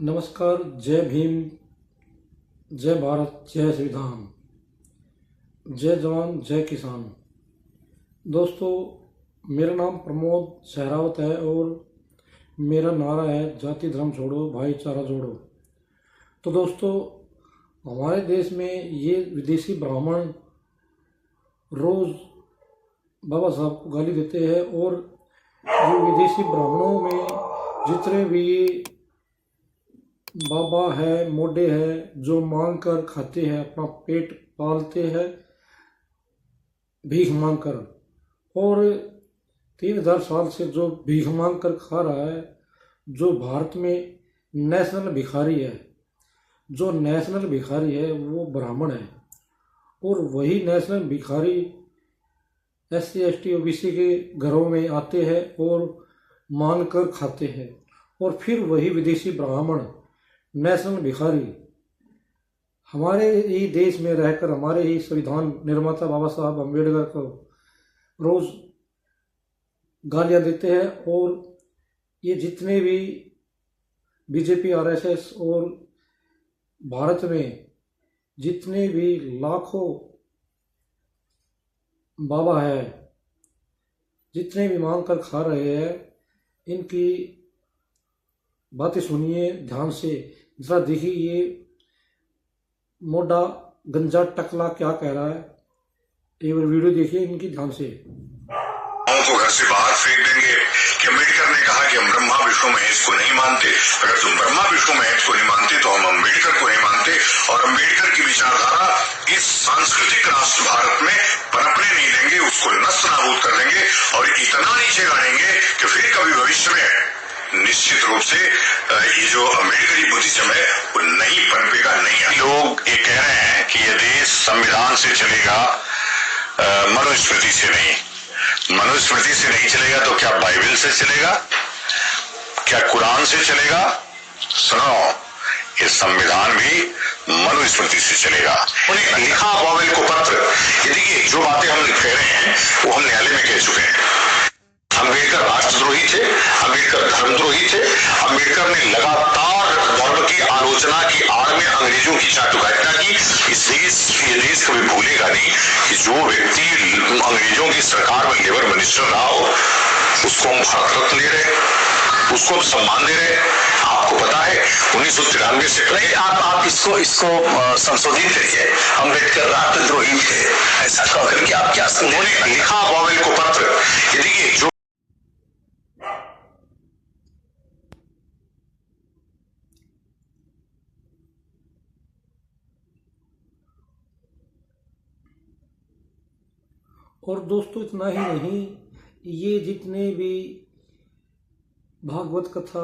नमस्कार। जय भीम, जय भारत, जय संविधान, जय जवान, जय किसान। दोस्तों, मेरा नाम प्रमोद सहरावत है और मेरा नारा है जाति धर्म छोड़ो, भाईचारा जोड़ो। तो दोस्तों, हमारे देश में ये विदेशी ब्राह्मण रोज़ बाबा साहब को गाली देते हैं और ये विदेशी ब्राह्मणों में जितने भी बाबा है, मोढे है, जो मांग कर खाते हैं, अपना पेट पालते हैं भीख मांग कर, और 3000 साल से जो भीख मांग कर खा रहा है, जो भारत में नेशनल भिखारी है, जो नेशनल भिखारी है वो ब्राह्मण है। और वही नेशनल भिखारी SC ST OBC के घरों में आते हैं और मांग कर खाते हैं। और फिर वही विदेशी ब्राह्मण नेशनल भिखारी हमारे ही देश में रहकर हमारे ही संविधान निर्माता बाबा साहब अम्बेडकर को रोज गालियां देते हैं। और ये जितने भी BJP RSS और भारत में जितने भी लाखों बाबा है, जितने भी मांग कर खा रहे हैं, इनकी बातें सुनिए ध्यान से। जरा देखिए ये मोटा गंजा टकला क्या कह रहा है, एक बार वीडियो देखिए इनकी ध्यान से। को घर से बाहर फेंक देंगे कि अम्बेडकर ने कहा कि हम ब्रह्मा विष्णु महेश को नहीं मानते। अगर तुम ब्रह्मा विष्णु महेश को नहीं मानते तो हम अम्बेडकर को नहीं मानते। और अम्बेडकर की विचारधारा इस सांस्कृतिक राष्ट्र भारत में पनपने नहीं देंगे, उसको नष्ट नाबूद कर देंगे और इतना नीचे गाड़ेंगे कि फिर कभी भविष्य में निश्चित रूप से ये जो अम्बेडकरी बुद्धिज्म है वो नहीं पनपेगा, नहीं। लोग ये कह रहे हैं कि ये देश संविधान से चलेगा, मनुस्मृति से नहीं। मनुस्मृति से नहीं चलेगा तो क्या बाइबल से चलेगा, क्या कुरान से चलेगा? सुनो, ये संविधान भी मनुस्मृति से चलेगा। उन्हें लिखा पावेल को पत्र। ये देखिए, जो बातें हम लिख रहे हैं वो हम न्यायालय में कह चुके हैं। अम्बेडकर राष्ट्रद्रोही थे, अम्बेडकर धर्मद्रोही थे। अम्बेडकर ने लगातार धर्म की आलोचना की आड़ में अंग्रेजों की चाटुकारिता की। ये देश कभी भूलेगा नहीं कि जो व्यक्ति अंग्रेजों की सरकार में लेबर मिनिस्टर रहा हो उसको हम भारत रत्न दे रहे, उसको हम सम्मान दे रहे। आपको पता है 1993 से नहीं, आप इसको संशोधित करिए। अम्बेडकर राष्ट्रद्रोही थे ऐसा कह करके आप क्या उन्होंने लिखा पावेल को पत्र। ये देखिए, जो और दोस्तों, इतना ही नहीं, ये जितने भी भागवत कथा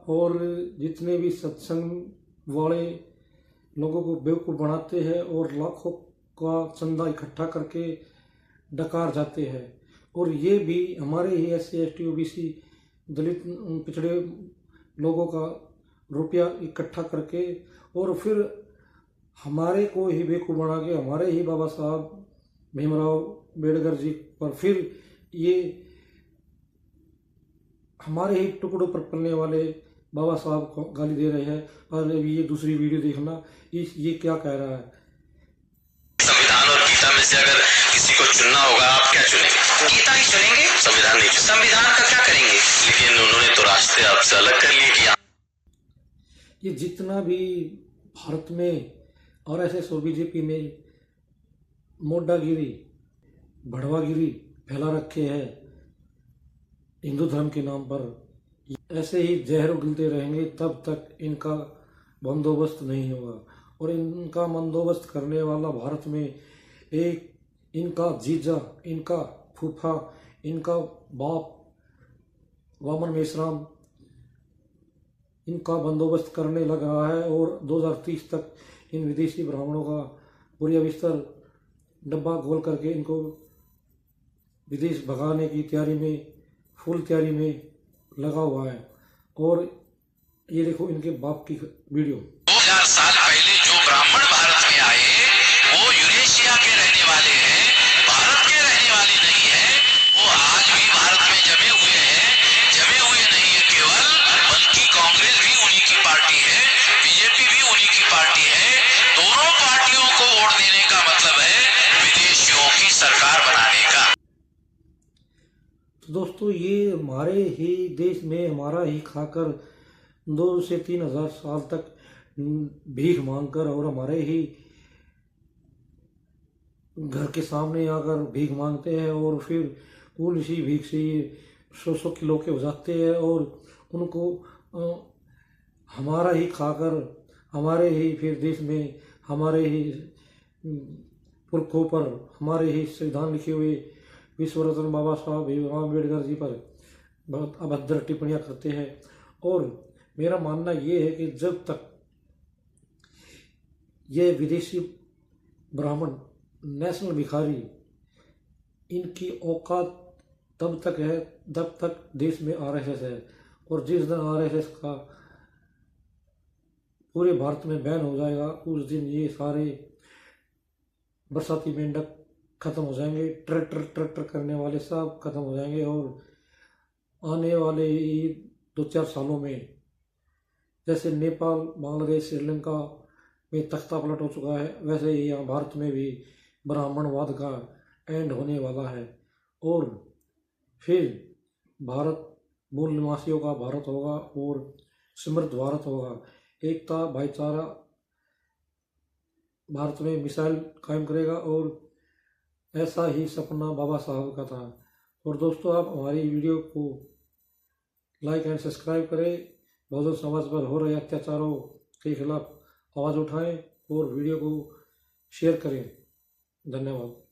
और जितने भी सत्संग वाले लोगों को बेवकूफ़ बनाते हैं और लाखों का चंदा इकट्ठा करके डकार जाते हैं। और ये भी हमारे ही SC ST OBC दलित पिछड़े लोगों का रुपया इकट्ठा करके और फिर हमारे को ही बेवकूफ़ बना के हमारे ही बाबा साहब भीमराव अम्बेडकर जी पर फिर ये हमारे ही टुकड़ों पर पलने वाले बाबा साहब को गाली दे रहे हैं। और अभी ये दूसरी वीडियो देखना, ये क्या कह रहा है। संविधान और गीता में से अगर किसी को चुनना होगा, आप क्या चुनेंगे? गीता ही चुनेंगे, संविधान नहीं। संविधान का क्या करेंगे? लेकिन उन्होंने तो रास्ते आपसे अलग कर लिए कि ये जितना भी भारत में RSS और BJP ने मोडागिरी, भड़वागिरी फैला रखे हैं हिंदू धर्म के नाम पर, ऐसे ही जहर उगलते रहेंगे तब तक इनका बंदोबस्त नहीं होगा। और इनका बंदोबस्त करने वाला भारत में एक इनका जीजा, इनका फूफा, इनका बाप वामन मेश्राम इनका बंदोबस्त करने लग रहा है। और 2030 तक इन विदेशी ब्राह्मणों का पूरी बिस्तर डब्बा खोल करके इनको विदेश भगाने की तैयारी में, फुल तैयारी में लगा हुआ है। और ये देखो इनके बाप की वीडियो। 2000 साल पहले जो ब्राह्मण भारत में आए वो यूरेशिया के रहने वाले हैं, भारत के रहने वाले नहीं है। वो आज भी भारत में जमे हुए हैं, जमे हुए नहीं है केवल, बल्कि कांग्रेस भी उन्हीं की पार्टी है। दोस्तों ये हमारे ही देश में हमारा ही खाकर 2 से 3 हज़ार साल तक भीख मांगकर और हमारे ही घर के सामने आकर भीख मांगते हैं और फिर उन इसी भीख से ये 100 किलो के हो जाते हैं और उनको हमारा ही खाकर हमारे ही फिर देश में हमारे ही पुरखों पर हमारे ही संविधान लिखे हुए विश्व रत्न बाबा साहब भीमराव अम्बेडकर जी पर बहुत अभद्र टिप्पणियां करते हैं। और मेरा मानना ये है कि जब तक ये विदेशी ब्राह्मण नेशनल भिखारी इनकी औकात तब तक है जब तक देश में आरएसएस है, और जिस दिन आरएसएस का पूरे भारत में बैन हो जाएगा उस दिन ये सारे बरसाती मेंढक खत्म हो जाएंगे, ट्रैक्टर करने वाले सब खत्म हो जाएंगे। और आने वाले 2-4 सालों में जैसे नेपाल, बांग्लादेश, श्रीलंका में तख्ता पलट हो चुका है, वैसे ही यहाँ भारत में भी ब्राह्मणवाद का एंड होने वाला है और फिर भारत मूल निवासियों का भारत होगा और समृद्ध भारत होगा। एकता भाईचारा भारत में मिसाइल कायम करेगा और ऐसा ही सपना बाबा साहब का था। और दोस्तों आप हमारी वीडियो को लाइक एंड सब्सक्राइब करें, बहुजन समाज पर हो रहे अत्याचारों के खिलाफ आवाज़ उठाएं और वीडियो को शेयर करें। धन्यवाद।